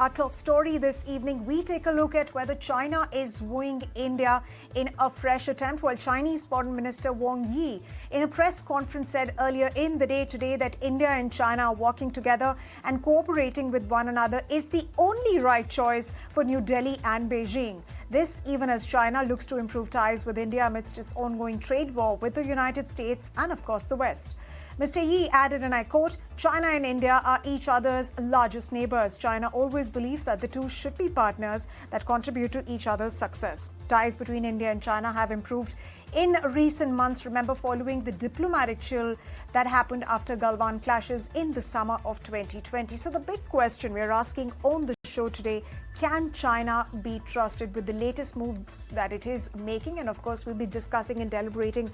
our top story this evening, we take a look at whether China is wooing India in a fresh attempt. While Chinese Foreign Minister Wang Yi, in a press conference, said earlier in the day today that India and China are working together and cooperating with one another is the only right choice for New Delhi and Beijing. This even as China looks to improve ties with India amidst its ongoing trade war with the United States and, of course, the West. Mr. Yi added, and I quote, "China and India are each other's largest neighbors. China always believes that the two should be partners that contribute to each other's success." Ties between India and China have improved in recent months, remember, following the diplomatic chill that happened after Galwan clashes in the summer of 2020. So the big question we're asking on the show today, can China be trusted with the latest moves that it is making? And of course, we'll be discussing and deliberating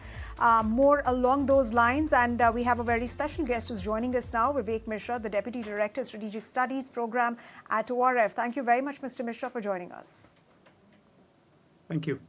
more along those lines. And we have a very special guest who's joining us now, Vivek Mishra, the Deputy Director, Strategic Studies Program at ORF. Thank you very much, Mr. Mishra, for joining us. Thank you.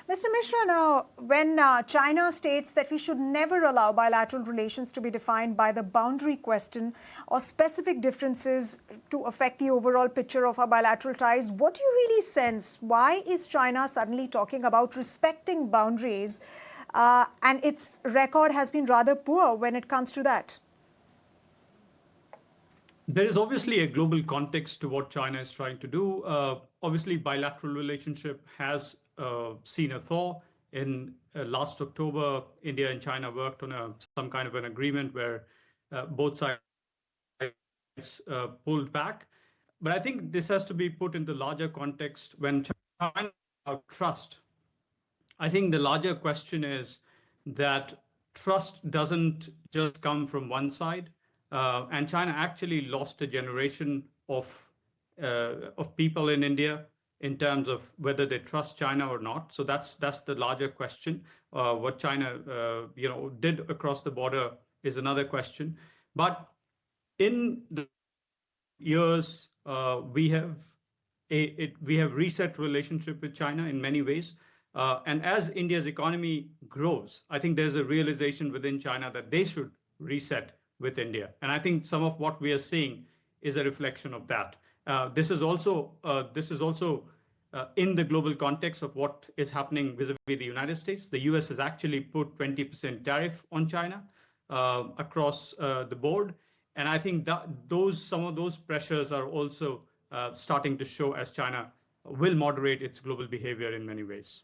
Mr. Mishra, now, when China states that we should never allow bilateral relations to be defined by the boundary question or specific differences to affect the overall picture of our bilateral ties, what do you really sense? Why is China suddenly talking about respecting boundaries and its record has been rather poor when it comes to that? There is obviously a global context to what China is trying to do. Obviously, bilateral relationship has seen a thaw. In last October, India and China worked on some kind of an agreement where both sides pulled back. But I think this has to be put in the larger context when China trust. I think the larger question is that trust doesn't just come from one side. And China actually lost a generation of people in India in terms of whether they trust China or not. So that's the larger question. What China did across the border is another question. But in the years, we have reset relationship with China in many ways. And as India's economy grows, I think there's a realization within China that they should reset with India. And I think some of what we are seeing is a reflection of that. This is also in the global context of what is happening vis-a-vis the United States. The US has actually put 20% tariff on China across the board. And I think that some of those pressures are also starting to show as China will moderate its global behavior in many ways.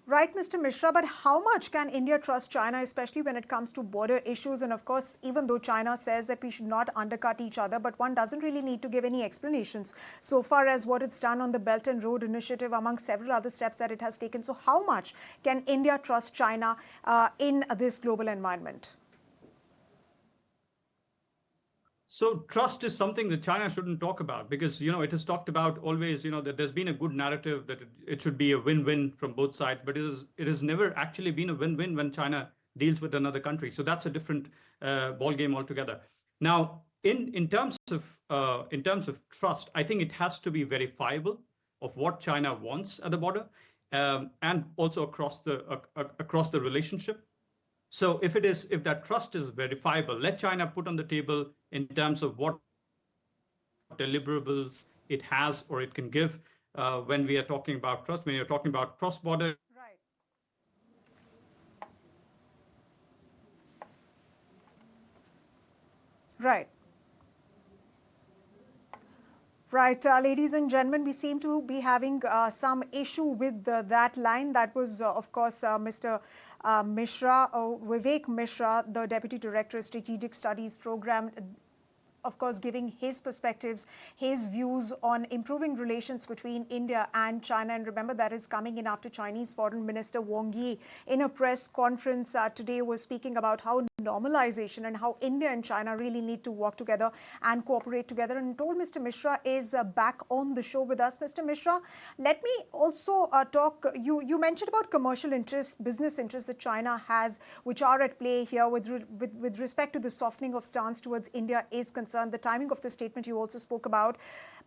Right, Mr. Mishra, but how much can India trust China, especially when it comes to border issues? And of course, even though China says that we should not undercut each other, but one doesn't really need to give any explanations so far as what it's done on the Belt and Road Initiative, among several other steps that it has taken. So how much can India trust China in this global environment? So trust is something that China shouldn't talk about because, it has talked about always, that there's been a good narrative that it should be a win-win from both sides, but it has never actually been a win-win when China deals with another country. So that's a different ballgame altogether. Now, in terms of trust, I think it has to be verifiable of what China wants at the border and also across the relationship. So if that trust is verifiable, let China put on the table in terms of what deliverables it has or it can give when we are talking about trust, when you're talking about cross-border. Right. Right. Right, ladies and gentlemen, we seem to be having some issue with that line. That was, of course, Mr. Mishra, Vivek Mishra, the Deputy Director, Strategic Studies Program, of course, giving his perspectives, his views on improving relations between India and China. And remember, that is coming in after Chinese Foreign Minister Wang Yi, in a press conference today, was speaking about how normalization and how India and China really need to work together and cooperate together. And told Mr. Mishra is back on the show with us. Mr. Mishra, let me also talk. You mentioned about commercial interests, business interests that China has, which are at play here with respect to the softening of stance towards India is concerned. The timing of the statement you also spoke about.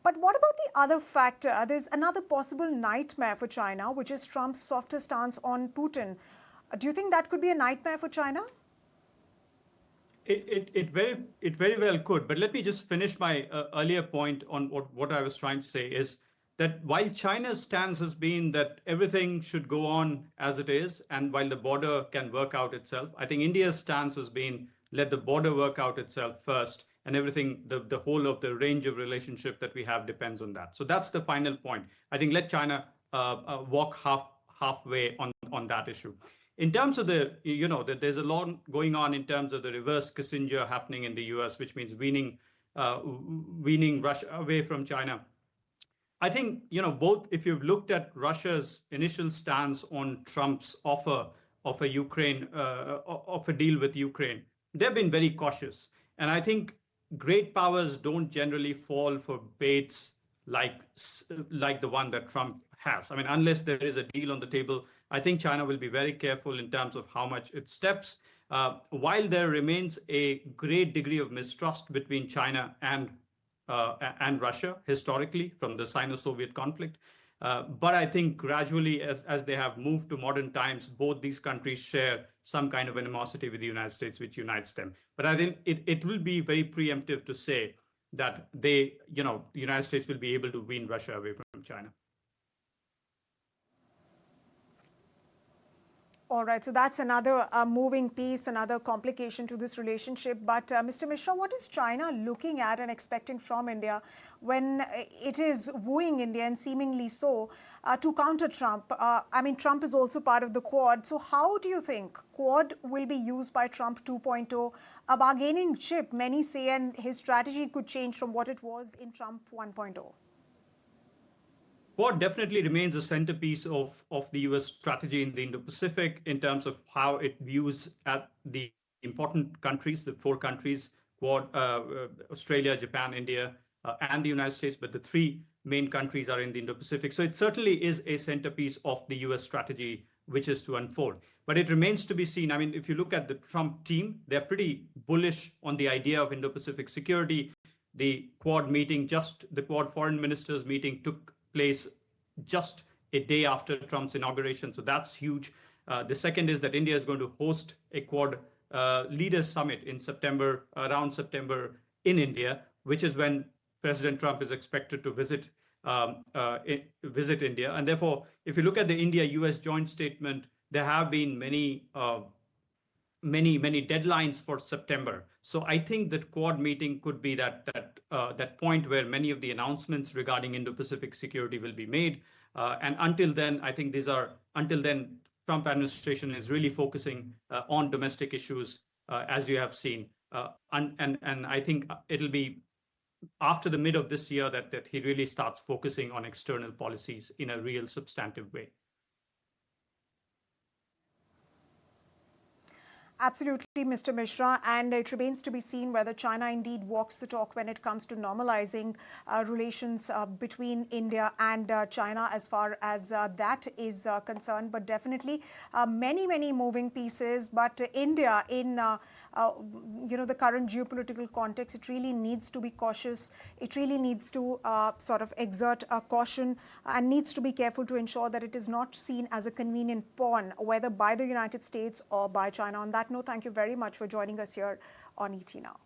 But what about the other factor? There's another possible nightmare for China, which is Trump's softer stance on Putin. Do you think that could be a nightmare for China? It very well could. But let me just finish my earlier point on what I was trying to say is that while China's stance has been that everything should go on as it is, and while the border can work out itself, I think India's stance has been let the border work out itself first, and everything, the whole of the range of relationship that we have depends on that. So that's the final point. I think let China walk halfway on that issue. In terms of there's a lot going on in terms of the reverse Kissinger happening in the US, which means weaning Russia away from China. I think, both, if you've looked at Russia's initial stance on Trump's offer of a deal with Ukraine, they've been very cautious. And I think great powers don't generally fall for baits like the one that Trump has. I mean, unless there is a deal on the table, I think China will be very careful in terms of how much it steps. While there remains a great degree of mistrust between China and Russia historically from the Sino-Soviet conflict. But I think gradually, as they have moved to modern times, both these countries share some kind of animosity with the United States, which unites them. But I think it will be very preemptive to say that the United States will be able to wean Russia away from China. All right, so that's another moving piece, another complication to this relationship. But Mr. Mishra, what is China looking at and expecting from India when it is wooing India, and seemingly so, to counter Trump? I mean, Trump is also part of the Quad. So how do you think Quad will be used by Trump 2.0, a bargaining chip, many say, and his strategy could change from what it was in Trump 1.0? Quad definitely remains a centerpiece of the US strategy in the Indo-Pacific in terms of how it views at the important countries, the four countries, Quad, Australia, Japan, India, and the United States, but the three main countries are in the Indo-Pacific. So it certainly is a centerpiece of the US strategy, which is to unfold. But it remains to be seen. I mean, if you look at the Trump team, they're pretty bullish on the idea of Indo-Pacific security. The Quad foreign ministers meeting took place just a day after Trump's inauguration. So that's huge. The second is that India is going to host a Quad leaders summit in around September in India, which is when President Trump is expected to visit India. And therefore, if you look at the India-US joint statement, there have been many deadlines for September. So I think that Quad meeting could be that point where many of the announcements regarding Indo-Pacific security will be made. And until then, I think Trump administration is really focusing on domestic issues, as you have seen. And I think it'll be after the mid of this year that he really starts focusing on external policies in a real substantive way. Absolutely, Mr. Mishra, and it remains to be seen whether China indeed walks the talk when it comes to normalizing relations between India and China as far as that is concerned. But definitely many moving pieces. But India in the current geopolitical context, it really needs to be cautious. It really needs to sort of exert caution and needs to be careful to ensure that it is not seen as a convenient pawn, whether by the United States or by China. On that note, thank you very much for joining us here on ET Now.